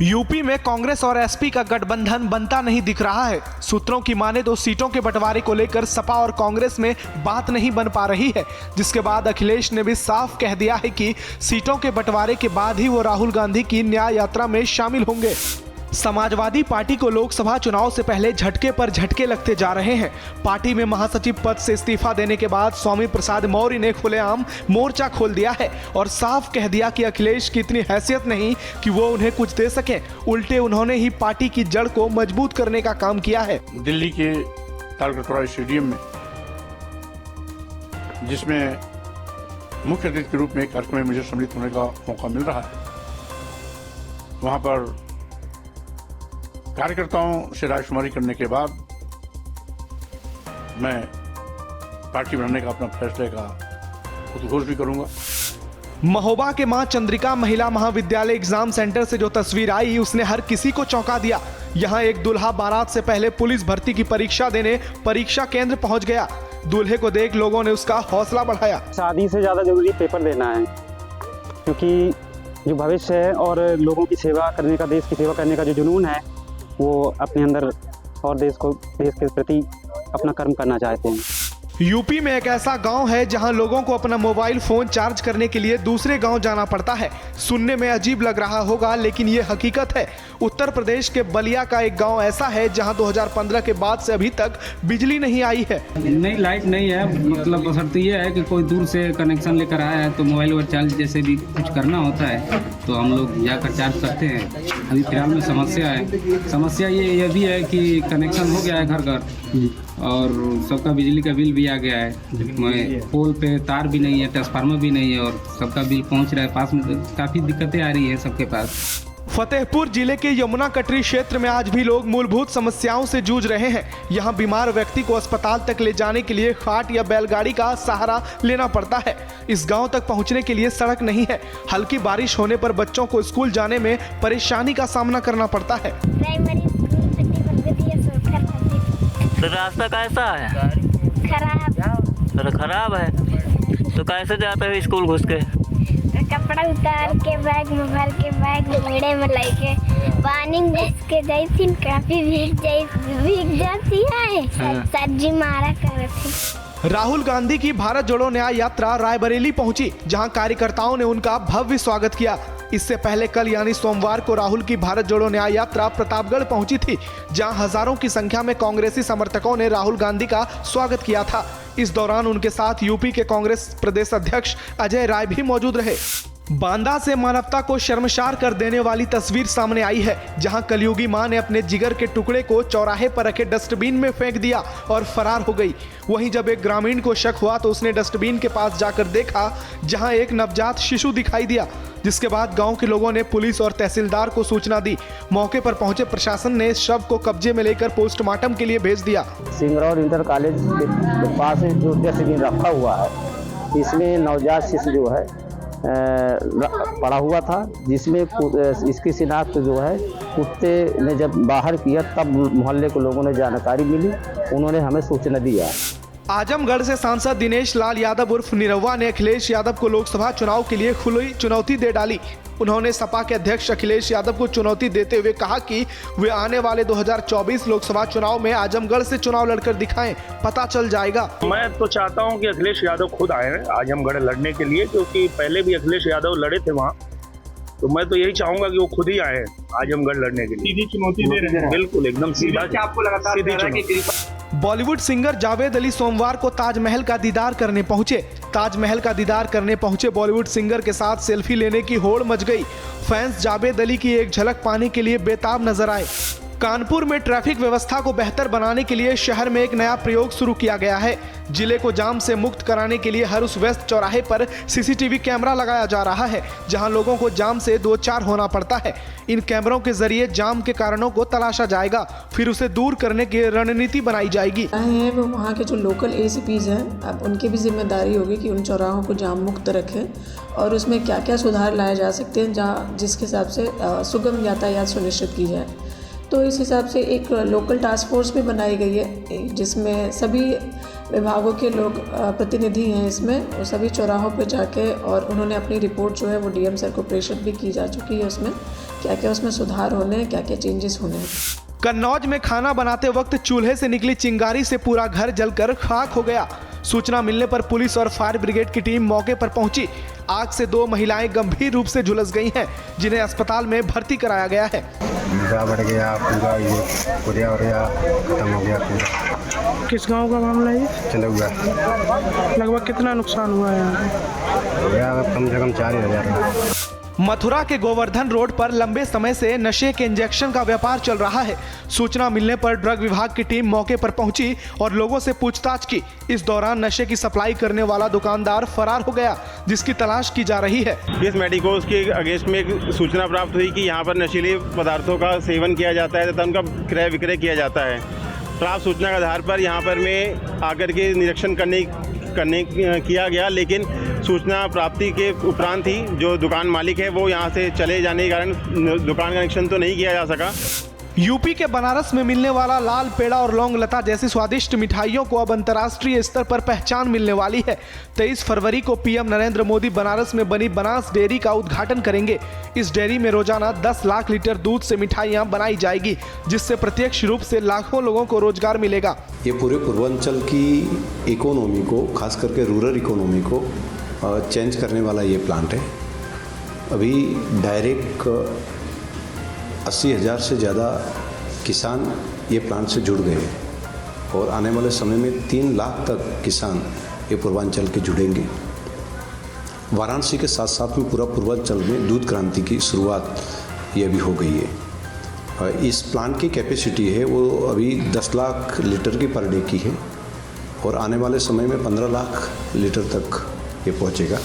UP में कांग्रेस और SP का गठबंधन बनता नहीं दिख रहा है। सूत्रों की माने तो सीटों के बंटवारे को लेकर सपा और कांग्रेस में बात नहीं बन पा रही है, जिसके बाद अखिलेश ने भी साफ कह दिया है कि सीटों के बंटवारे के बाद ही वो राहुल गांधी की न्याय यात्रा में शामिल होंगे। समाजवादी पार्टी को लोकसभा चुनाव से पहले झटके पर झटके लगते जा रहे हैं। पार्टी में महासचिव पद से इस्तीफा देने के बाद स्वामी प्रसाद मौर्य ने खुलेआम मोर्चा खोल दिया है और साफ कह दिया कि अखिलेश की इतनी हैसियत नहीं कि वो उन्हें कुछ दे सके, उल्टे उन्होंने ही पार्टी की जड़ को मजबूत करने का काम किया है। दिल्ली के तालकटोरा स्टेडियम में, जिसमें मुख्य अतिथि के रूप में एक कार्यक्रम में मुझे सम्मिलित होने का मौका मिल रहा है, वहां पर कार्यकर्ताओं से रायशुमारी करने के बाद मैं पार्टी बनाने का अपना फैसले का उद्घोष भी करूंगा। महोबा के मां चंद्रिका महिला महाविद्यालय एग्जाम सेंटर से जो तस्वीर आई, उसने हर किसी को चौंका दिया। यहां एक दूल्हा बारात से पहले पुलिस भर्ती की परीक्षा देने परीक्षा केंद्र पहुंच गया। दूल्हे को देख लोगों ने उसका हौसला बढ़ाया। शादी से ज्यादा जरूरी पेपर देना है, क्योंकि जो भविष्य है और लोगों की सेवा करने का, देश की सेवा करने का जो जुनून है, वो अपने अंदर और देश के प्रति अपना कर्म करना चाहते हैं। यूपी में एक ऐसा गांव है जहां लोगों को अपना मोबाइल फोन चार्ज करने के लिए दूसरे गांव जाना पड़ता है। सुनने में अजीब लग रहा होगा, लेकिन ये हकीकत है। उत्तर प्रदेश के बलिया का एक गांव ऐसा है जहां 2015 के बाद से अभी तक बिजली नहीं आई है। नहीं, लाइट नहीं है। मतलब बशर्ते ये है कि कोई दूर से कनेक्शन लेकर आया है तो मोबाइल और चार्ज जैसे भी कुछ करना होता है तो हम लोग जाकर चार्ज करते हैं। अभी फिलहाल में समस्या ये भी है कि कनेक्शन हो गया है घर घर और सबका बिजली का बिल भी आ गया है। पोल पे तार भी नहीं है, ट्रांसफार्मर भी नहीं है और सबका बिल पहुंच रहा है पास में। काफ़ी दिक्कतें आ रही है सबके पास। फतेहपुर जिले के यमुना कटरी क्षेत्र में आज भी लोग मूलभूत समस्याओं से जूझ रहे हैं। यहाँ बीमार व्यक्ति को अस्पताल तक ले जाने के लिए खाट या बैलगाड़ी का सहारा लेना पड़ता है। इस गांव तक पहुँचने के लिए सड़क नहीं है। हल्की बारिश होने पर बच्चों को स्कूल जाने में परेशानी का सामना करना पड़ता है। तो रास्ता कैसा है? खराब है। तो कैसे जाते हो स्कूल घुस के? कपड़ा उतार के बैग में भर के बैग मेड़े में लेके पानी घुस के जाती, काफी भीग जाती है। सब्जी मारा करती। राहुल गांधी की भारत जोड़ो न्याय यात्रा रायबरेली पहुंची, जहां कार्यकर्ताओं ने उनका भव्य स्वागत किया। इससे पहले कल यानी सोमवार को राहुल की भारत जोड़ो न्याय यात्रा प्रतापगढ़ पहुंची थी, जहां हजारों की संख्या में कांग्रेसी समर्थकों ने राहुल गांधी का स्वागत किया था। इस दौरान उनके साथ यूपी के कांग्रेस प्रदेश अध्यक्ष अजय राय भी मौजूद रहे। बांदा से मानवता को शर्मसार कर देने वाली तस्वीर सामने आई है, जहां कलयुगी मां ने अपने जिगर के टुकड़े को चौराहे पर रखे डस्टबिन में फेंक दिया और फरार हो गई। वहीं जब एक ग्रामीण को शक हुआ तो उसने डस्टबिन के पास जाकर देखा, जहां एक नवजात शिशु दिखाई दिया, जिसके बाद गांव के लोगों ने पुलिस और तहसीलदार को सूचना दी। मौके पर पहुंचे प्रशासन ने शव को कब्जे में लेकर पोस्टमार्टम के लिए भेज दिया। सिंगरौर इंटर कॉलेज के पास जो डस्टबिन रखा हुआ है, इसमें नवजात शिशु जो है पड़ा हुआ था, जिसमें इसकी शिनाख्त जो है कुत्ते ने जब बाहर किया तब मोहल्ले के लोगों ने जानकारी मिली, उन्होंने हमें सूचना दिया। आजमगढ़ से सांसद दिनेश लाल यादव उर्फ निरहुआ ने अखिलेश यादव को लोकसभा चुनाव के लिए खुली चुनौती दे डाली। उन्होंने सपा के अध्यक्ष अखिलेश यादव को चुनौती देते हुए कहा कि वे आने वाले 2024 लोकसभा चुनाव में आजमगढ़ से चुनाव लड़कर दिखाएं, पता चल जाएगा। मैं तो चाहता हूं कि अखिलेश यादव खुद आए हैं आजमगढ़ लड़ने के लिए, क्योंकि पहले भी अखिलेश यादव लड़े थे वहां। तो मैं तो यही चाहूंगा कि वो खुद ही आए आजमगढ़ लड़ने के लिए। सीधी चुनौती दे रहे हैं, बिल्कुल एकदम सीधा। आपको लगातार बॉलीवुड सिंगर जावेद अली सोमवार को ताजमहल का दीदार करने पहुंचे। ताजमहल का दीदार करने पहुंचे बॉलीवुड सिंगर के साथ सेल्फी लेने की होड़ मच गई। फैंस जावेद अली की एक झलक पाने के लिए बेताब नजर आए। कानपुर में ट्रैफिक व्यवस्था को बेहतर बनाने के लिए शहर में एक नया प्रयोग शुरू किया गया है। जिले को जाम से मुक्त कराने के लिए हर उस व्यस्त चौराहे पर सीसीटीवी कैमरा लगाया जा रहा है, जहां लोगों को जाम से दो चार होना पड़ता है। इन कैमरों के जरिए जाम के कारणों को तलाशा जाएगा, फिर उसे दूर करने की रणनीति बनाई जाएगी। वो वहाँ के जो लोकल एसीपीज हैं, अब उनकी भी जिम्मेदारी होगी कि उन चौराहों को जाम मुक्त रखें और उसमें क्या क्या सुधार लाए जा सकते हैं, जिसके हिसाब से सुगम यातायात सुनिश्चित की जाए। तो इस हिसाब से एक लोकल टास्क फोर्स भी बनाई गई है, जिसमें सभी विभागों के लोग प्रतिनिधि हैं इसमें, और सभी चौराहों पे जाके और उन्होंने अपनी रिपोर्ट जो है वो डीएम सर को प्रेषित भी की जा चुकी है। उसमें क्या क्या उसमें सुधार होने हैं, क्या क्या चेंजेस होने हैं। कन्नौज में खाना बनाते वक्त चूल्हे से निकली चिंगारी से पूरा घर जलकर खाक हो गया। सूचना मिलने पर पुलिस और फायर ब्रिगेड की टीम मौके पर पहुंची। आग से 2 महिलाएं गंभीर रूप से झुलस गई हैं, जिन्हें अस्पताल में भर्ती कराया गया है। बढ़ गया पूरा, ये पूरा खत्म हो गया पूरा। किस गांव का मामला है ये? चंदौआ। लगभग कितना नुकसान हुआ है यहाँ पे? कम से कम 4000। मथुरा के गोवर्धन रोड पर लंबे समय से नशे के इंजेक्शन का व्यापार चल रहा है। सूचना मिलने पर ड्रग विभाग की टीम मौके पर पहुंची और लोगों से पूछताछ की। इस दौरान नशे की सप्लाई करने वाला दुकानदार फरार हो गया, जिसकी तलाश की जा रही है। इस मेडिकोज के अगेंस्ट में एक सूचना प्राप्त हुई कि यहाँ पर नशीले पदार्थों का सेवन किया जाता है तथा उनका क्रय विक्रय किया जाता है। प्राप्त सूचना के आधार पर यहाँ पर में आकर के निरीक्षण करने किया गया, लेकिन सूचना प्राप्ति के उपरांत ही जो दुकान मालिक है वो यहाँ से चले जाने के कारण दुकान का निरीक्षण तो नहीं किया जा सका। यूपी के बनारस में मिलने वाला लाल पेड़ा और लौंग लता जैसी स्वादिष्ट मिठाइयों को अब अंतर्राष्ट्रीय स्तर पर पहचान मिलने वाली है। 23 फरवरी को पीएम नरेंद्र मोदी बनारस में बनी बनास डेयरी का उद्घाटन करेंगे। इस डेयरी में रोजाना 10 लाख लीटर दूध से मिठाइयां बनाई जाएगी, जिससे प्रत्यक्ष रूप से लाखों लोगों को रोजगार मिलेगा। ये पूरे पूर्वांचल की इकोनॉमी को, खास करके रूरल इकोनॉमी को चेंज करने वाला ये प्लांट है। अभी डायरेक्ट 80,000 से ज़्यादा किसान ये प्लांट से जुड़ गए और आने वाले समय में 3 लाख तक किसान ये पूर्वांचल के जुड़ेंगे। वाराणसी के साथ साथ में पूरा पूर्वांचल में दूध क्रांति की शुरुआत ये अभी हो गई है। इस प्लांट की कैपेसिटी है वो अभी 10 लाख लीटर की पर डे की है और आने वाले समय में 15 लाख लीटर तक ये पहुँचेगा।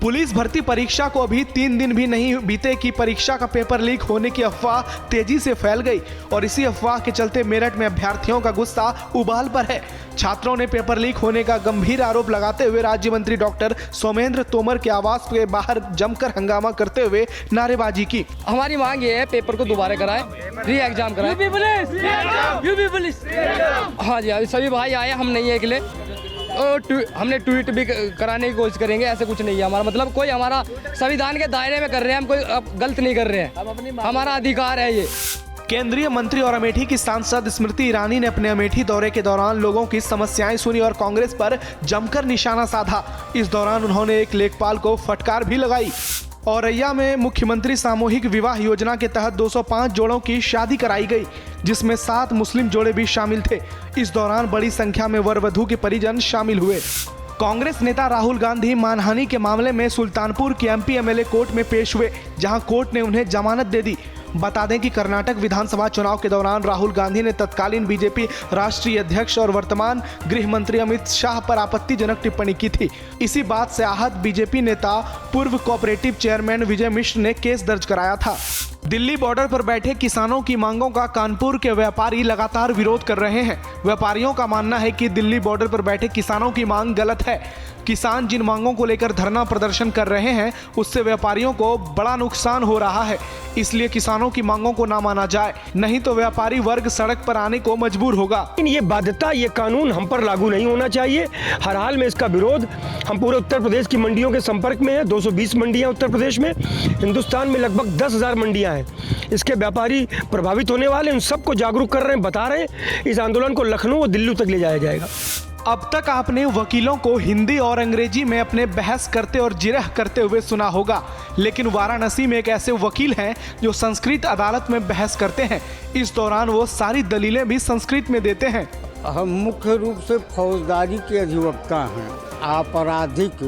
पुलिस भर्ती परीक्षा को अभी 3 दिन भी नहीं बीते कि परीक्षा का पेपर लीक होने की अफवाह तेजी से फैल गई और इसी अफवाह के चलते मेरठ में अभ्यर्थियों का गुस्सा उबाल पर है। छात्रों ने पेपर लीक होने का गंभीर आरोप लगाते हुए राज्य मंत्री डॉक्टर सोमेंद्र तोमर के आवास के बाहर जमकर हंगामा करते हुए नारेबाजी की। हमारी मांग ये है पेपर को दोबारा कराएं, री एग्जाम कराएं। UP police. हाँ जी, सभी भाई आए, हम नहीं है अकेले। हमने ट्वीट भी कराने की कोशिश करेंगे, ऐसे कुछ नहीं है हमारा। मतलब कोई हमारा संविधान के दायरे में कर रहे हैं, हम कोई गलत नहीं कर रहे हैं, हमारा अधिकार है ये। केंद्रीय मंत्री और अमेठी की सांसद स्मृति ईरानी ने अपने अमेठी दौरे के दौरान लोगों की समस्याएं सुनी और कांग्रेस पर जमकर निशाना साधा। इस दौरान उन्होंने एक लेखपाल को फटकार भी लगाई। औरैया में मुख्यमंत्री सामूहिक विवाह योजना के तहत 205 जोड़ों की शादी कराई गई, जिसमें 7 मुस्लिम जोड़े भी शामिल थे। इस दौरान बड़ी संख्या में वर वधू के परिजन शामिल हुए। कांग्रेस नेता राहुल गांधी मानहानि के मामले में सुल्तानपुर के एमपी एमएलए कोर्ट में पेश हुए, जहां कोर्ट ने उन्हें जमानत दे दी। बता दें कि कर्नाटक विधानसभा चुनाव के दौरान राहुल गांधी ने तत्कालीन बीजेपी राष्ट्रीय अध्यक्ष और वर्तमान गृह मंत्री अमित शाह पर आपत्तिजनक टिप्पणी की थी। इसी बात से आहत बीजेपी नेता पूर्व कोऑपरेटिव चेयरमैन विजय मिश्र ने केस दर्ज कराया था। दिल्ली बॉर्डर पर बैठे किसानों की मांगों का कानपुर के व्यापारी लगातार विरोध कर रहे हैं। व्यापारियों का मानना है कि दिल्ली बॉर्डर पर बैठे किसानों की मांग गलत है। किसान जिन मांगों को लेकर धरना प्रदर्शन कर रहे हैं उससे व्यापारियों को बड़ा नुकसान हो रहा है, इसलिए किसानों की मांगों को ना माना जाए, नहीं तो व्यापारी वर्ग सड़क पर आने को मजबूर होगा। ये बाध्यता, ये कानून हम पर लागू नहीं होना चाहिए। हर हाल में इसका विरोध हम पूरे उत्तर प्रदेश की मंडियों के संपर्क में है। 220 मंडियां उत्तर प्रदेश में, हिंदुस्तान में लगभग 10,000 मंडियां हैं। इसके व्यापारी प्रभावित होने वाले, उन सबको जागरूक कर रहे हैं, बता रहे हैं। इस आंदोलन को लखनऊ और दिल्ली तक ले जाया जाएगा। अब तक आपने वकीलों को हिंदी और अंग्रेजी में अपने बहस करते और जिरह करते हुए सुना होगा, लेकिन वाराणसी में एक ऐसे वकील हैं जो संस्कृत अदालत में बहस करते हैं। इस दौरान वो सारी दलीलें भी संस्कृत में देते हैं। हम मुख्य रूप से फौजदारी के अधिवक्ता हैं। आपराधिक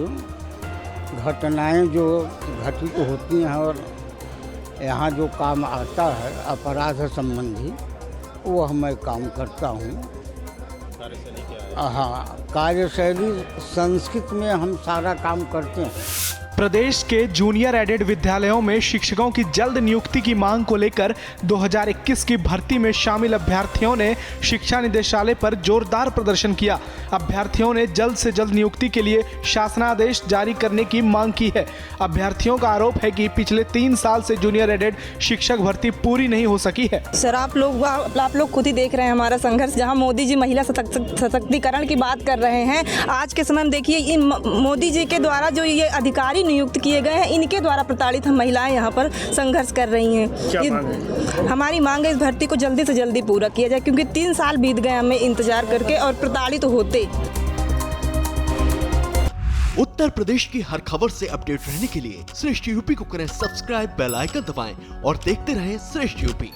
घटनाएं जो घटित होती हैं और यहाँ जो काम आता है अपराध संबंधी, वो मैं काम करता हूँ। हाँ, कार्यशैली संस्कृत में हम सारा काम करते हैं। प्रदेश के जूनियर एडेड विद्यालयों में शिक्षकों की जल्द नियुक्ति की मांग को लेकर 2021 की भर्ती में शामिल अभ्यर्थियों ने शिक्षा निदेशालय पर जोरदार प्रदर्शन किया। अभ्यर्थियों ने जल्द से जल्द नियुक्ति के लिए शासनादेश जारी करने की मांग की है। अभ्यर्थियों का आरोप है कि पिछले 3 साल से जूनियर एडेड शिक्षक भर्ती पूरी नहीं हो सकी है। सर आप लोग खुद ही देख रहे हैं हमारा संघर्ष, जहां मोदी जी महिला सशक्तिकरण की बात कर रहे हैं। आज के समय में देखिए मोदी जी के द्वारा जो ये अधिकारी नियुक्त किए गए हैं, इनके द्वारा प्रताड़ित हम महिलाएं यहाँ पर संघर्ष कर रही हैं। हमारी मांग है इस भर्ती को जल्दी से जल्दी पूरा किया जाए, क्योंकि 3 साल बीत गए हमें इंतजार करके और प्रताड़ित होते। उत्तर प्रदेश की हर खबर से अपडेट रहने के लिए श्रेष्ठ यूपी को करें सब्सक्राइब, बेल आइकन दबाएं और देखते रहें श्रेष्ठ यूपी।